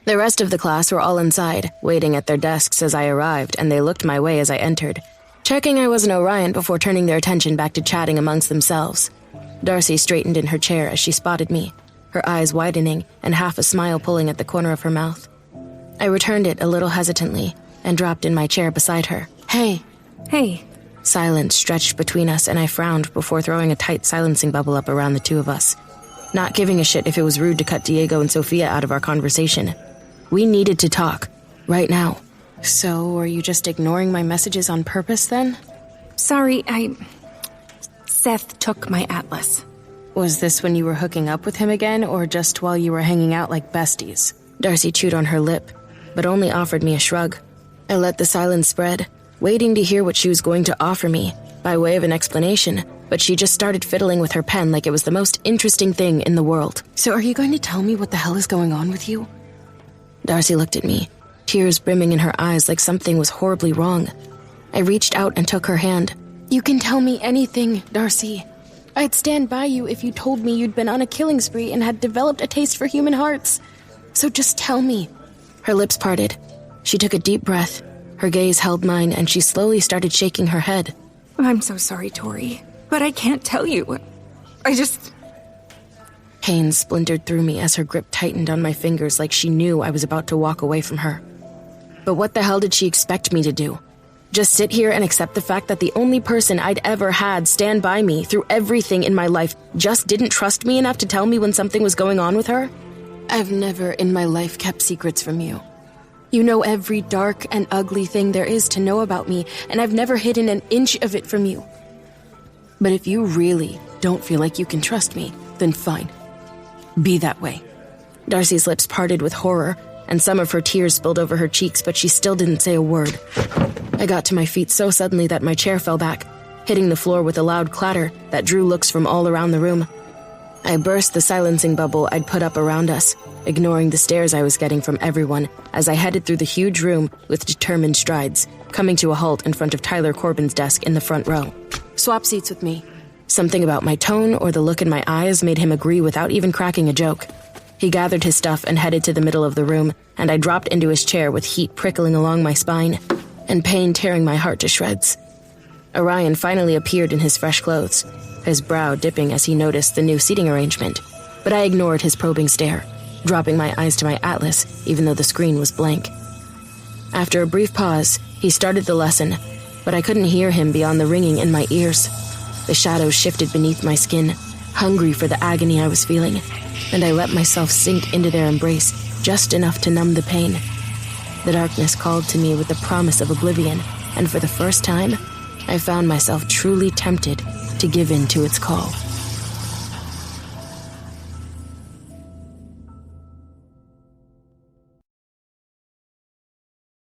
The rest of the class were all inside, waiting at their desks as I arrived, and they looked my way as I entered, checking I wasn't Orion before turning their attention back to chatting amongst themselves. Darcy straightened in her chair as she spotted me, her eyes widening and half a smile pulling at the corner of her mouth. I returned it a little hesitantly and dropped in my chair beside her. "Hey." "Hey." Silence stretched between us, and I frowned before throwing a tight silencing bubble up around the two of us, not giving a shit if it was rude to cut Diego and Sophia out of our conversation. We needed to talk, right now. "So, were you just ignoring my messages on purpose, then?" "Sorry, Seth took my atlas." "Was this when you were hooking up with him again, or just while you were hanging out like besties?" Darcy chewed on her lip, but only offered me a shrug. I let the silence spread, waiting to hear what she was going to offer me, by way of an explanation, but she just started fiddling with her pen like it was the most interesting thing in the world. "So are you going to tell me what the hell is going on with you?" Darcy looked at me, tears brimming in her eyes like something was horribly wrong. I reached out and took her hand. "You can tell me anything, Darcy. I'd stand by you if you told me you'd been on a killing spree and had developed a taste for human hearts. So just tell me." Her lips parted. She took a deep breath. Her gaze held mine, and she slowly started shaking her head. "I'm so sorry, Tori, but I can't tell you. Pain splintered through me as her grip tightened on my fingers like she knew I was about to walk away from her. But what the hell did she expect me to do? Just sit here and accept the fact that the only person I'd ever had stand by me through everything in my life just didn't trust me enough to tell me when something was going on with her? I've never in my life kept secrets from you. You know every dark and ugly thing there is to know about me, and I've never hidden an inch of it from you. But if you really don't feel like you can trust me, then fine. Be that way." Darcy's lips parted with horror, and some of her tears spilled over her cheeks, but she still didn't say a word. I got to my feet so suddenly that my chair fell back, hitting the floor with a loud clatter that drew looks from all around the room. I burst the silencing bubble I'd put up around us, ignoring the stares I was getting from everyone as I headed through the huge room with determined strides, coming to a halt in front of Tyler Corbin's desk in the front row. "Swap seats with me." Something about my tone or the look in my eyes made him agree without even cracking a joke. He gathered his stuff and headed to the middle of the room, and I dropped into his chair with heat prickling along my spine and pain tearing my heart to shreds. Orion finally appeared in his fresh clothes, his brow dipping as he noticed the new seating arrangement, but I ignored his probing stare, dropping my eyes to my atlas even though the screen was blank. After a brief pause, he started the lesson, but I couldn't hear him beyond the ringing in my ears. The shadows shifted beneath my skin, hungry for the agony I was feeling, and I let myself sink into their embrace just enough to numb the pain. The darkness called to me with the promise of oblivion, and for the first time, I found myself truly tempted to give in to its call.